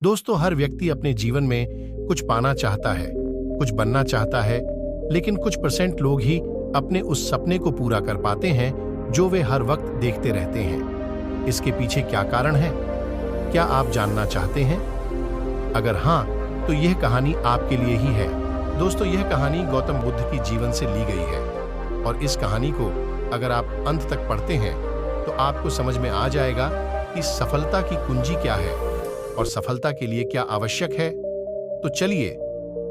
दोस्तों, हर व्यक्ति अपने जीवन में कुछ पाना चाहता है, कुछ बनना चाहता है, लेकिन कुछ परसेंट लोग ही अपने उस सपने को पूरा कर पाते हैं जो वे हर वक्त देखते रहते हैं। इसके पीछे क्या कारण है? क्या आप जानना चाहते हैं? अगर हाँ, तो यह कहानी आपके लिए ही है। दोस्तों, यह कहानी गौतम बुद्ध की जीवन से ली गई है और इस कहानी को अगर आप अंत तक पढ़ते हैं तो आपको समझ में आ जाएगा कि सफलता की कुंजी क्या है और सफलता के लिए क्या आवश्यक है। तो चलिए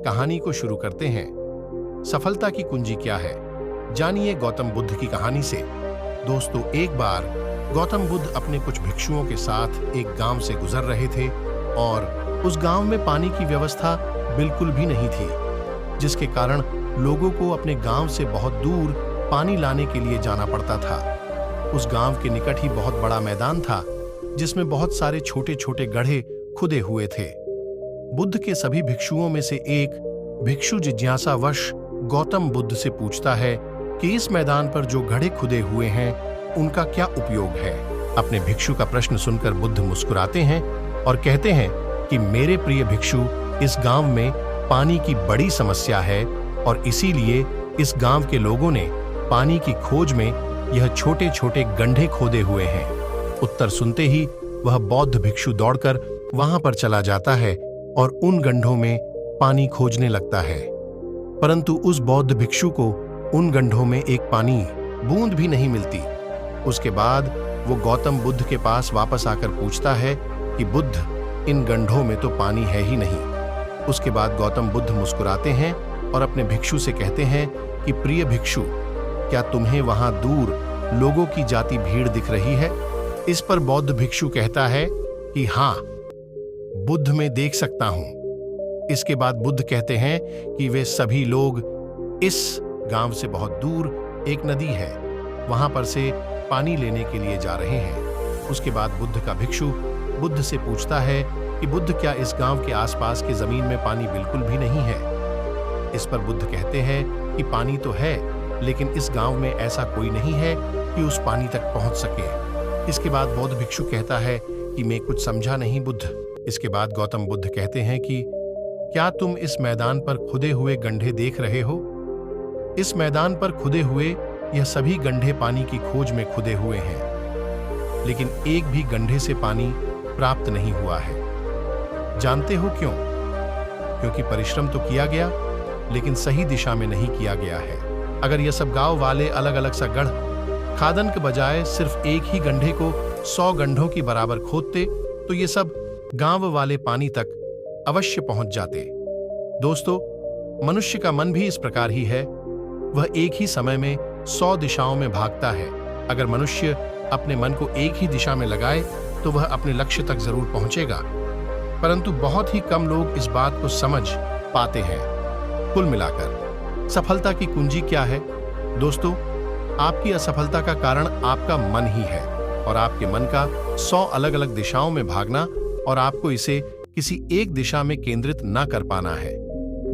कहानी को शुरू करते हैं। सफलता की कुंजी क्या है, जानिए गौतम बुद्ध की कहानी से। दोस्तों, एक बार गौतम बुद्ध अपने कुछ भिक्षुओं के साथ एक गांव से गुजर रहे थे और उस गांव में पानी की व्यवस्था बिल्कुल भी नहीं थी, जिसके कारण लोगों को अपने गांव से बहुत दूर पानी लाने के लिए जाना पड़ता था। उस गांव के निकट ही बहुत बड़ा मैदान था जिसमें बहुत सारे छोटे छोटे गड्ढे खुदे हुए थे। बुद्ध के सभी भिक्षुओं में से एक भिक्षु जिज्ञासावश गौतम बुद्ध से पूछता है कि इस मैदान पर जो गड्ढे खुदे हुए हैं उनका क्या उपयोग है। अपने भिक्षु का प्रश्न सुनकर बुद्ध मुस्कुराते हैं और कहते हैं कि मेरे प्रिय भिक्षु, इस गांव में पानी की बड़ी समस्या है और इसीलिए इस गांव के लोगों ने पानी की खोज में यह छोटे छोटे गड्ढे खोदे हुए हैं। उत्तर सुनते ही वह बौद्ध भिक्षु दौड़कर वहां पर चला जाता है और उन गड्ढों में पानी खोजने लगता है, परंतु उस बौद्ध भिक्षु को उन गड्ढों में एक पानी बूंद भी नहीं मिलती। उसके बाद वो गौतम बुद्ध के पास वापस आकर पूछता है कि बुद्ध, इन गड्ढों में तो पानी है ही नहीं। उसके बाद गौतम बुद्ध मुस्कुराते हैं और अपने भिक्षु से कहते हैं कि प्रिय भिक्षु, क्या तुम्हें वहां दूर लोगों की जाती भीड़ दिख रही है? इस पर बौद्ध भिक्षु कहता है कि हाँ, बुद्ध मैं देख सकता हूं। इसके बाद बुद्ध कहते हैं कि वे सभी लोग इस गांव से बहुत दूर एक नदी है, वहां पर से पानी लेने के लिए जा रहे हैं। उसके बाद बुद्ध का भिक्षु बुद्ध से पूछता है कि बुद्ध, क्या इस गांव के आसपास की जमीन में पानी बिल्कुल भी नहीं है? इस पर बुद्ध कहते हैं कि पानी तो है, लेकिन इस गांव में ऐसा कोई नहीं है कि उस पानी तक पहुंच सके। इसके बाद बौद्ध भिक्षु कहता है कि मैं कुछ समझा नहीं बुद्ध। इसके बाद गौतम बुद्ध कहते हैं कि क्या तुम इस मैदान पर खुदे हुए गड्ढे देख रहे हो? इस मैदान पर खुदे हुए यह सभी गड्ढे पानी की खोज में खुदे हुए हैं, लेकिन एक भी गड्ढे से पानी प्राप्त नहीं हुआ है। जानते हो क्यों? क्योंकि परिश्रम तो किया गया, लेकिन सही दिशा में नहीं किया गया है। अगर यह सब गांव वाले अलग अलग सा गढ़ खादन के बजाय सिर्फ एक ही गड्ढे को 100 गड्ढों की बराबर खोदते तो ये सब गांव वाले पानी तक अवश्य पहुंच जाते। दोस्तों, मनुष्य का मन भी इस प्रकार ही है। वह एक ही समय में 100 दिशाओं में भागता है। अगर मनुष्य अपने मन को एक ही दिशा में लगाए तो वह अपने लक्ष्य तक जरूर पहुंचेगा, परंतु बहुत ही कम लोग इस बात को समझ पाते हैं। कुल मिलाकर सफलता की कुंजी क्या है? दोस्तों, आपकी असफलता का कारण आपका मन ही है और आपके मन का 100 अलग अलग दिशाओं में भागना और आपको इसे किसी एक दिशा में केंद्रित ना कर पाना है।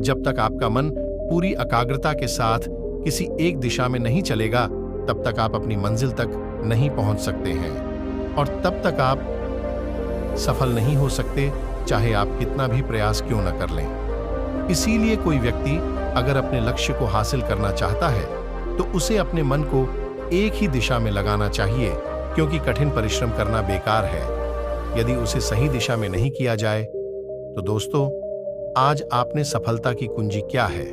जब तक आपका मन पूरी एकाग्रता के साथ किसी एक दिशा में नहीं चलेगा, तब तक आप अपनी मंजिल तक नहीं पहुंच सकते हैं और तब तक आप सफल नहीं हो सकते, चाहे आप कितना भी प्रयास क्यों न कर लें। इसीलिए कोई व्यक्ति अगर अपने लक्ष्य को हासिल करना चाहता है तो उसे अपने मन को एक ही दिशा में लगाना चाहिए, क्योंकि कठिन परिश्रम करना बेकार है यदि उसे सही दिशा में नहीं किया जाए। तो दोस्तों, आज आपने सफलता की कुंजी क्या है?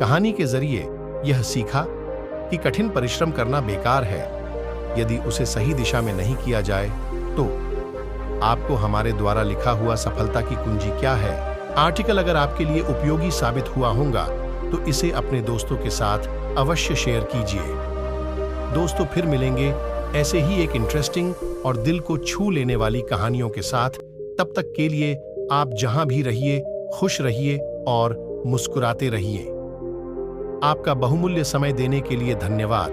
कहानी के जरिए यह सीखा कि कठिन परिश्रम करना बेकार है यदि उसे सही दिशा में नहीं किया जाए। तो आपको हमारे द्वारा लिखा हुआ सफलता की कुंजी क्या है आर्टिकल अगर आपके लिए उपयोगी साबित हुआ होगा तो इसे अपने दोस्तों के साथ अवश्य शेयर कीजिए। दोस्तों, फिर मिलेंगे ऐसे ही एक इंटरेस्टिंग और दिल को छू लेने वाली कहानियों के साथ। तब तक के लिए आप जहां भी रहिए, खुश रहिए और मुस्कुराते रहिए। आपका बहुमूल्य समय देने के लिए धन्यवाद।